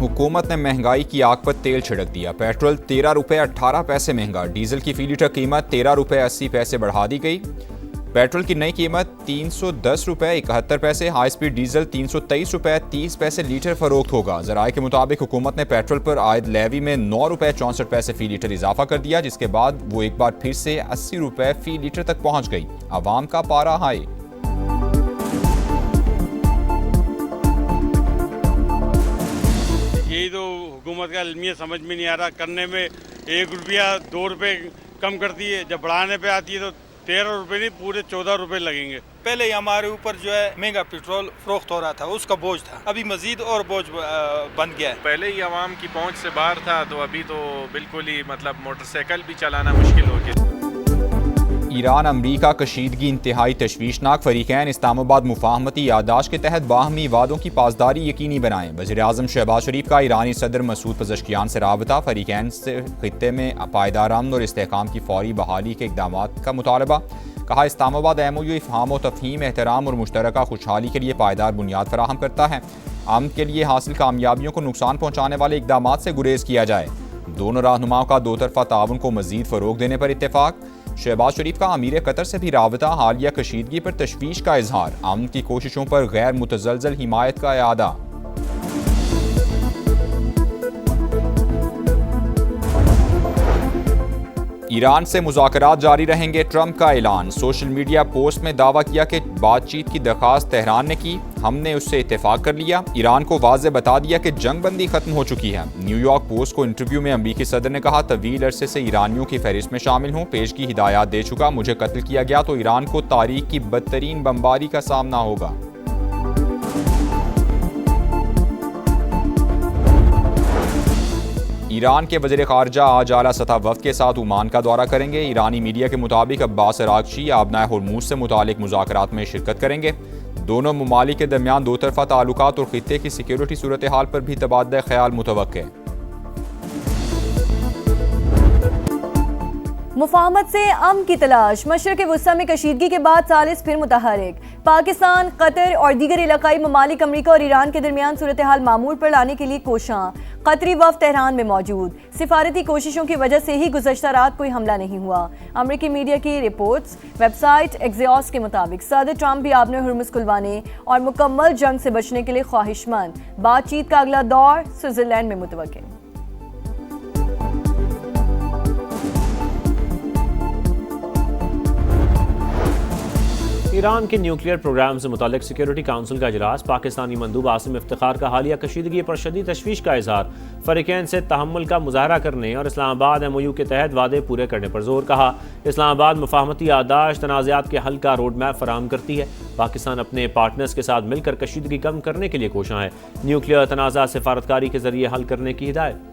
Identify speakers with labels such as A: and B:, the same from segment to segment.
A: हुकूमत ने महंगाई की आग पर तेल छिड़क दिया। पेट्रोल 13 रुपये 18 पैसे महंगा, डीजल की फी लीटर कीमत 13 रुपये 80 पैसे बढ़ा दी गई। पेट्रोल की नई कीमत 310 रुपये 71 पैसे, हाई स्पीड डीजल 323 रुपये 30 पैसे लीटर फरोख्त होगा। ज़राए के मुताबिक हुकूमत ने पेट्रोल पर आयद लेवी में 9 रुपये 64 पैसे फी लीटर इजाफा कर दिया, जिसके बाद वो एक बार फिर से 80 रुपये फी लीटर तक पहुँच गई। आवाम का पारा हाई।
B: यही तो हुकूमत का अलमिया समझ में नहीं आ रहा। करने में 1 रुपया 2 रुपये कम करती है, जब बढ़ाने पे आती है तो 13 रुपये नहीं पूरे 14 रुपये लगेंगे।
C: पहले ही हमारे ऊपर जो है महंगा पेट्रोल फरोख्त हो रहा था, उसका बोझ था, अभी मजीद और बोझ बन गया है।
D: पहले ही आवाम की पहुंच से बाहर था, तो अभी तो बिल्कुल ही मोटरसाइकिल भी चलाना मुश्किल हो गया।
A: ईरान अमरीका कशीदगी इंतहाई तशवीशनाक, फरीकैन इस्लामाबाद मुफाहमती यादाश्त के तहत बाहमी वादों की पासदारी यकीनी बनाएं। वज़ीर-ए-आज़म शहबाज शरीफ का ईरानी सदर मसूद पज़ेश्कियान से राबता, फरीकैन से खित्ते में पायदार अमन और इस्तेहकाम की फौरी बहाली के इक़दाम का मुतालबा। कहा इस्लामाबाद MOU इफ़हाम व तफ़हीम, एहतराम और मुश्तरका खुशहाली के लिए पायदार बुनियाद फराहम करता है। अमन के लिए हासिल कामयाबियों को नुकसान पहुँचाने वाले इक़दाम से गुरेज किया जाए। दोनों रहनुमाओं का दो तरफ़ा ताउन को मज़ीद फ़रोग़ देने पर इत्तेफाक। शहबाज शरीफ का अमीर कतर से भी राबता, हालिया कशीदगी पर तशवीश का इजहार, अमन की कोशिशों पर गैर मुतज़लज़ल हिमायत का इआदा। ईरान से मुज़ाकरात जारी रहेंगे, ट्रंप का ऐलान। सोशल मीडिया पोस्ट में दावा किया कि बातचीत की दरख्वास्त तेहरान ने की, हमने उससे इत्तेफाक कर लिया। ईरान को वाज़े बता दिया कि जंगबंदी खत्म हो चुकी है। न्यूयॉर्क पोस्ट को इंटरव्यू में अमरीकी सदर ने कहा, तवील अरसे से ईरानियों की फहरिस्त में शामिल हूँ, पेश की हिदायत दे चुका, मुझे कत्ल किया गया तो ईरान को तारीख की बदतरीन बमबारी का सामना होगा। ईरान के वज़ीर ख़ारजा आज आला सतह वफ़द के साथ ओमान का दौरा करेंगे। ईरानी मीडिया के मुताबिक अब्बास अराग़ची आबनाए होर्मुज़ से मुतालिक मुज़ाकरात में शिरकत करेंगे। दोनों ममालिक के दरमियान दो तरफ़ा ताल्लुकात और ख़ित्ते की सिक्योरिटी सूरत हाल पर भी तबादला ख्याल मुतवक्के।
E: मुफाहमत से अमन की तलाश, मशरक़ वुस्ता में कशीदगी के बाद सालिस फिर मुतहरिक। पाकिस्तान, कतर और दीगर इलाकाई ममालिक अमरीका और ईरान के दरमियान सूरत हाल मामूल पर लाने के लिए कोशां। कतरी वफ़द तेहरान में मौजूद। सिफारती कोशिशों की वजह से ही गुज़श्ता रात कोई हमला नहीं हुआ। अमरीकी मीडिया की रिपोर्ट्स। वेबसाइट एक्सियोस के मुताबिक सदर ट्रंप भी आबने हुर्मुज़ खुलवाने और मुकम्मल जंग से बचने के लिए ख्वाहिशमंद। बातचीत का अगला दौर स्विट्ज़रलैंड में मुतवक्किल।
F: ईरान के न्यूक्लियर प्रोग्राम से मुतालिक सिक्योरिटी काउंसिल का इजलास। पाकिस्तानी मंदूब आसिम इफ्तिखार का हालिया कशीदगी पर शदीद तशवीश का इजहार। फरीकैन से तहम्मुल का मुजाहरा करने और इस्लामाबाद MOU के तहत वादे पूरे करने पर जोर। कहा इस्लामाबाद मुफाहमती यादाश्त तनाज़ात के हल का रोड मैप फराहम करती है। पाकिस्तान अपने पार्टनर्स के साथ मिलकर कशीदगी कम करने के लिए कोशां है। न्यूक्लियर तनाज़ा सिफारतकारी के जरिए हल करने की हिदायत।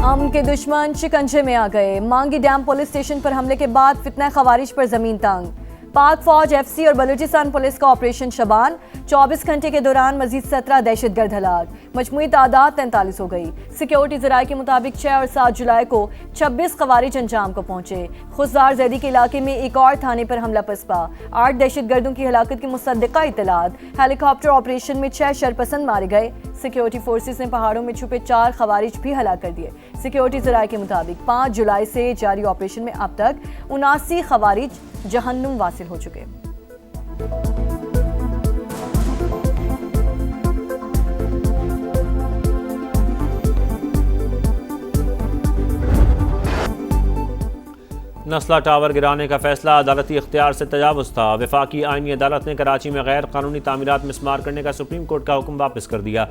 E: अमन के दुश्मन शिकंजे में आ गए। मांगी डैम पुलिस स्टेशन पर हमले के बाद फितना खवारिज पर जमीन तंग। पाक फौज, FC और बलूचिस्तान पुलिस का ऑपरेशन शबान। 24 घंटे के दौरान मजीद 17 दहशतगर्द हलाक, मजमूई तादाद 43 हो गई। सिक्योरिटी ज़राए के मुताबिक 6 और 7 जुलाई को 26 खवारिज अंजाम को पहुंचे। खुजदार जैदी के इलाके में एक और थाने पर हमला पसपा। 8 दहशतगर्दों की हलाकत की मुसद्दिका इतलात। हेलीकॉप्टर ऑपरेशन में 6 शरपसंद मारे गए। सिक्योरिटी फोर्सेस ने पहाड़ों में छुपे 4 खवारिज भी हलाक कर दिए। सिक्योरिटी ज़राए के मुताबिक 5 जुलाई से जारी ऑपरेशन में अब तक 79 खवारिज जहन्नुम वासिल हो चुके।
F: नस्ला टावर गिराने का फैसला अदालती इख्तियार से तजावुज़ था। वफाकी आईनी अदालत ने कराची में गैर कानूनी तामीरात मिस्मार करने का सुप्रीम कोर्ट का हुक्म वापस कर दिया।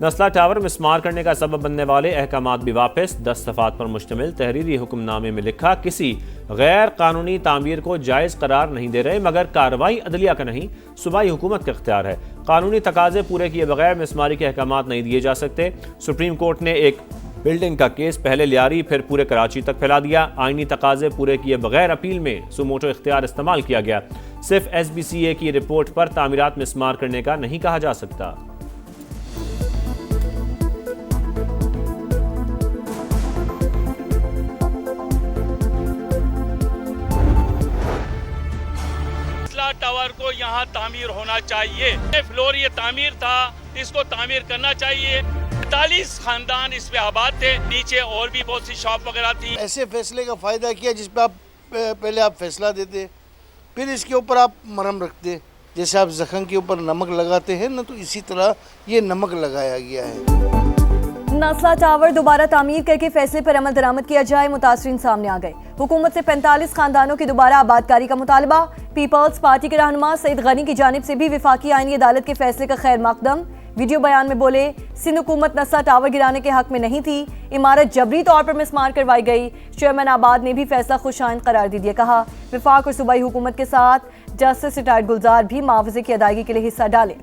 F: नस्ला टावर मिस्मार करने का सबब बनने वाले अहकामात भी वापस। 10 सफ़ात पर मुश्तमिल तहरीरी हुक्मनामे में लिखा, किसी गैर कानूनी तामीर को जायज़ करार नहीं दे रहे, मगर कार्रवाई अदलिया का नहीं, सूबाई हुकूमत का इख्तियार है। कानूनी तकाजे पूरे किए बगैर मिस्मारी के अहकामात नहीं दिए जा सकते। सुप्रीम कोर्ट ने एक बिल्डिंग का केस पहले लियारी फिर पूरे कराची तक फैला दिया। आईनी तकाजे पूरे किए बगैर अपील में सुमोटो इख्तियार इस्तेमाल किया गया। सिर्फ SBCA की रिपोर्ट पर तामीरात मिस्मार करने का नहीं कहा जा सकता।
G: यहाँ तामीर होना चाहिए। फ्लोर ये तामीर था, इसको तामीर करना चाहिए। 45 खानदान इस पे आबाद थे, नीचे और भी बहुत सी शॉप वगैरह थी।
H: ऐसे फैसले का फ़ायदा किया जिस पे आप पहले आप फैसला देते, फिर इसके ऊपर आप मरहम रखते। जैसे आप जख्म के ऊपर नमक लगाते हैं ना, तो इसी तरह ये नमक लगाया गया है।
E: नस्ला टावर दोबारा तामीर करके फैसले पर अमल दरामद किया जाए, मुतासरीन सामने आ गए। हुकूमत से 45 खानदानों की दोबारा आबादकारी का मुतालबा। पीपल्स पार्टी के रहनुमा सईद गनी की जानिब से भी विफाकी आईनी अदालत के फैसले का खैर मकदम। वीडियो बयान में बोले, सिंध हुकूमत नस्ला टावर गिराने के हक में नहीं थी, इमारत जबरी तौर पर मिसमार करवाई गई। चेयरमैन आबाद ने भी फैसला खुशाइन करार दे दिया। कहा विफाक और सूबाई हुकूमत के साथ जस्टिस रिटायर्ड गुलजार भी मुआवजे की अदायगी के लिए हिस्सा डाले।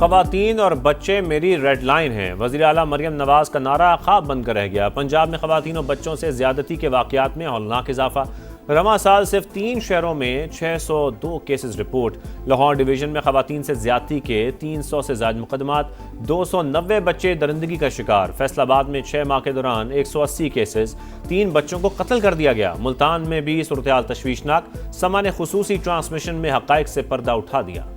F: ख़वातीन और बच्चे मेरी रेड लाइन हैं। वज़ीर आला मरियम नवाज का नारा ख्वाब बनकर रह गया। पंजाब में ख़वातीन और बच्चों से ज़्यादती के वाक़यात में हौलनाक इजाफा। रवा साल सिर्फ 3 शहरों में 602 केसेस रिपोर्ट। लाहौर डिवीज़न में ख़वातीन से ज़्यादती के 300 से ज़ायद मुकदमात। 290 बच्चे दरिंदगी का शिकार। फैसलाबाद में 6 माह के दौरान 180 केसेस। 3 बच्चों को कत्ल कर दिया गया। मुल्तान में भी सूरत-ए-हाल तशवीशनाक। समा ने खुसूसी ट्रांसमिशन में हक़ाइक़ से पर्दा उठा दिया।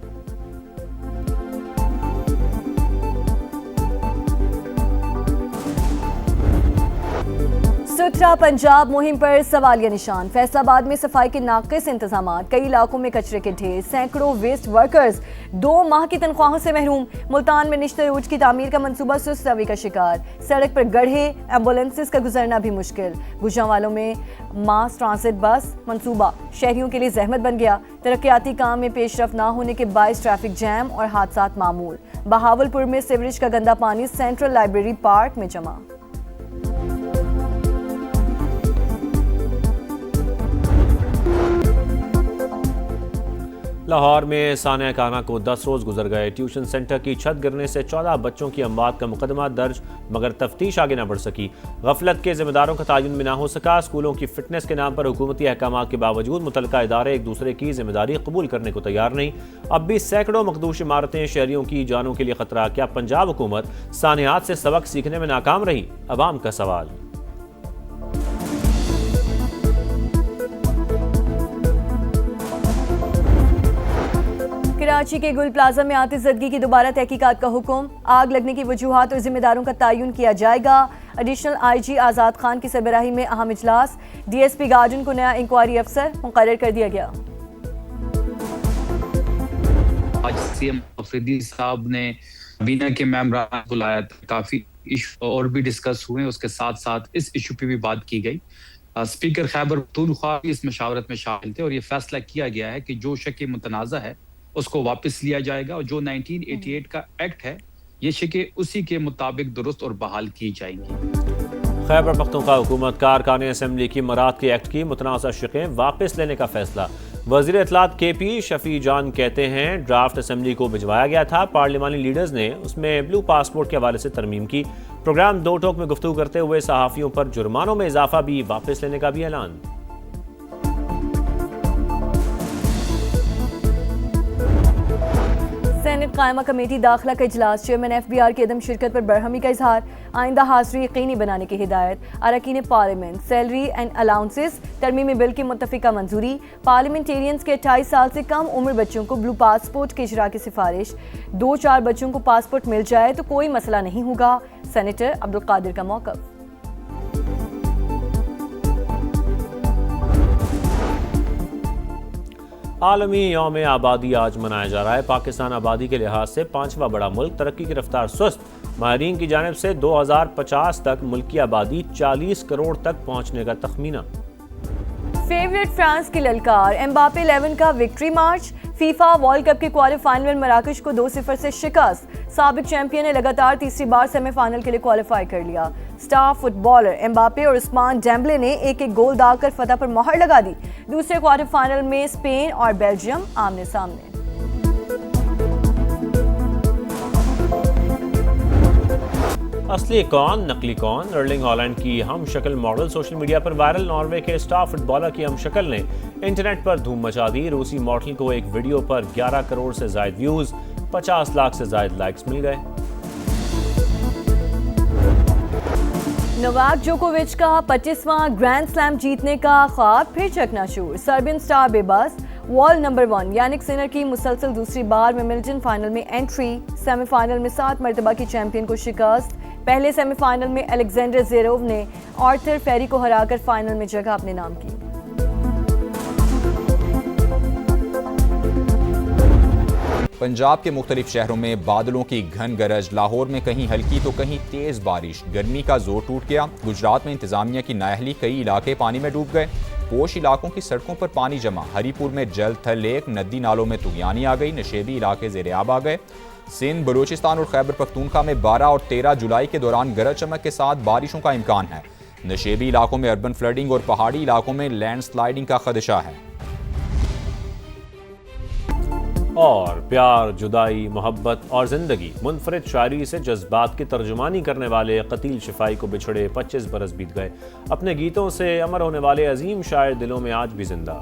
E: सुथरा पंजाब मुहिम पर सवालिया निशान। फैसलाबाद में सफाई के नाक़िस इंतजाम, कई इलाकों में कचरे के ढेर, सैकड़ों वेस्ट वर्कर्स 2 माह की तनख्वाहों से महरूम। मुल्तान में निश्चित रोज की तामीर का मंसूबा सुस्त रवि का शिकार। सड़क पर गड्ढे, एम्बुलेंसेस का गुजरना भी मुश्किल। गुजरांवालों में मास ट्रांसिट बस मंसूबा शहरियों के लिए जहमत बन गया। तरक्याती काम में पेशरफ ना होने के बायस ट्रैफिक जैम और हादसात मामूल। बहावलपुर में सीवरेज का गंदा पानी सेंट्रल लाइब्रेरी पार्क में जमा।
F: लाहौर में सानिया खाना को 10 रोज़ गुजर गए। ट्यूशन सेंटर की छत गिरने से 14 बच्चों की अमवात का मुकदमा दर्ज, मगर तफ्तीश आगे न बढ़ सकी। गफलत के जिम्मेदारों का तायुन भी ना हो सका। स्कूलों की फिटनेस के नाम पर हुकूमती अहकामात के बावजूद मुतलका इदारे एक दूसरे की जिम्मेदारी कबूल करने को तैयार नहीं। अब भी सैकड़ों मखदूश इमारतें शहरियों की जानों के लिए खतरा। क्या पंजाब हुकूमत सानियात से सबक सीखने में नाकाम रही? अवाम का सवाल।
E: कराची के गुल प्लाजा में आतिशज़दगी की दोबारा तहकीकात का हुक्म। आग लगने की वजूहात और जिम्मेदारों का तयन किया जाएगा। एडिशनल IG आज़ाद खान की सरबराही में अहम इजलास। DSP गार्डन को नया इंक्वायरी अफसर मुकर्रर कर दिया गया।
I: आज CM अफरीदी साहब ने बीना के मेंबरान बुलाया था, काफ़ी इशू और भी डिस्कस हुए। उसके साथ साथ इस इशू पे भी बात की गई। स्पीकर खैबर पख्तूनख्वा इस मशावरत में शामिल थे और ये फैसला किया गया है कि जो शक मुतनाज़ा है उसको वापस लिया जाएगा और जो 1988 का एक्ट है ये शिकें उसी के मुताबिक दुरुस्त और बहाल की जाएंगी।
F: खैबर पख्तूनख्वा हुकूमत कारकान असेंबली की मराद के एक्ट की मुतनाज़ा शिकें वापस लेने का फैसला। वज़ीर इत्तलात KP शफी जान कहते हैं ड्राफ्ट असेंबली को भिजवाया गया था। पार्लिमानी लीडर्स ने उसमें ब्लू पासपोर्ट के हवाले से तरमीम की। प्रोग्राम दो टोक में गुफ्तगू करते हुए सहाफ़ियों पर जुर्मानों में इजाफा भी वापस लेने का भी ऐलान।
E: सेनेट कायमा कमेटी दाखिला का इजलास। चेयरमैन FBR की अदम शिरकत पर बरहमी का इजहार। आइंदा हाज़िरी यकीनी बनाने की हिदायत। अरकान पार्लियामेंट सैलरी एंड अलाउंसेस तरमीमी बिल की मुत्तफ़िका मंजूरी। पार्लियामेंटेरियंस के 28 साल से कम उम्र बच्चों को ब्लू पासपोर्ट के इजरा की सिफारिश। 2-4 बच्चों को पासपोर्ट मिल जाए तो कोई मसला नहीं होगा। सेनेटर अब्दुल कादिर का मौक़िफ़।
F: आलमी यौम आबादी आज मनाया जा रहा है। पाकिस्तान आबादी के लिहाज से 5वां बड़ा मुल्क, तरक्की की रफ्तार सुस्त। माहिरीन की जानिब से 2050 तक मुल्क की आबादी 40 करोड़ तक पहुंचने का तखमीना।
E: फेवरेट फ्रांस की ललकार। एम्बापे 11 का विक्ट्री मार्च। फीफा वर्ल्ड कप के क्वालिफाइनल में मराकश को 2-0 से शिकस्त। साबिक चैंपियन ने लगातार तीसरी बार सेमीफाइनल के लिए क्वालिफाई कर लिया। स्टार फुटबॉलर एम्बापे और उस्मान डेम्बले ने एक गोल दागकर फतह पर मोहर लगा दी। दूसरे क्वार्टर फाइनल में स्पेन और बेल्जियम आमने सामने।
F: असली कौन नकली कौन? अर्लिंग हॉलैंड की हम शक्ल मॉडल सोशल मीडिया पर वायरल। नॉर्वे के स्टार फुटबॉलर की हम शक्ल ने इंटरनेट पर धूम मचा दी। रूसी मॉडल को एक वीडियो पर 11 करोड़ से ज्यादा व्यूज, 50 लाख से ज्यादा लाइक्स मिल गए।
E: नोवाक जोकोविच का 25वां ग्रैंड स्लैम जीतने का ख्वाब फिर चकनाचूर। सर्बियन स्टार बेबस वर्ल्ड नंबर 1 यानिक सिनर की मुसलसल दूसरी बार विंबलडन फाइनल में एंट्री। सेमीफाइनल में 7 मरतबा की चैंपियन को शिकस्त। पहले सेमीफाइनल में अलेक्जेंडर ज़वेरेव ने आर्थर फेरी को हराकर फाइनल में जगह अपने नाम की।
A: पंजाब के मुख्तलिफ शहरों में बादलों की घन गरज, लाहौर में कहीं हल्की तो कहीं तेज बारिश, गर्मी का जोर टूट गया। गुजरात में इंतजामिया की नाअहली, कई इलाके पानी में डूब गए। पोश इलाकों की सड़कों पर पानी जमा। हरीपुर में जल थल लेक, नदी नालों में तुगयानी आ गई। नशेबी इलाके ज़ेर-ए-आब आ गए। सिंध, बलूचिस्तान और खैबर पख्तूनख्वा में 12 और 13 जुलाई के दौरान गरज चमक के साथ बारिशों का इम्कान है। नशेबी इलाकों में अर्बन फ्लडिंग और पहाड़ी इलाकों में लैंडस्लाइडिंग का खदशा है।
F: और प्यार, जुदाई, मोहब्बत और ज़िंदगी, मुनफरिद शायरी से जज्बात की तर्जुमानी करने वाले कतील शिफाई को बिछड़े 25 बरस बीत गए। अपने गीतों से अमर होने वाले अजीम शायर दिलों में आज भी जिंदा।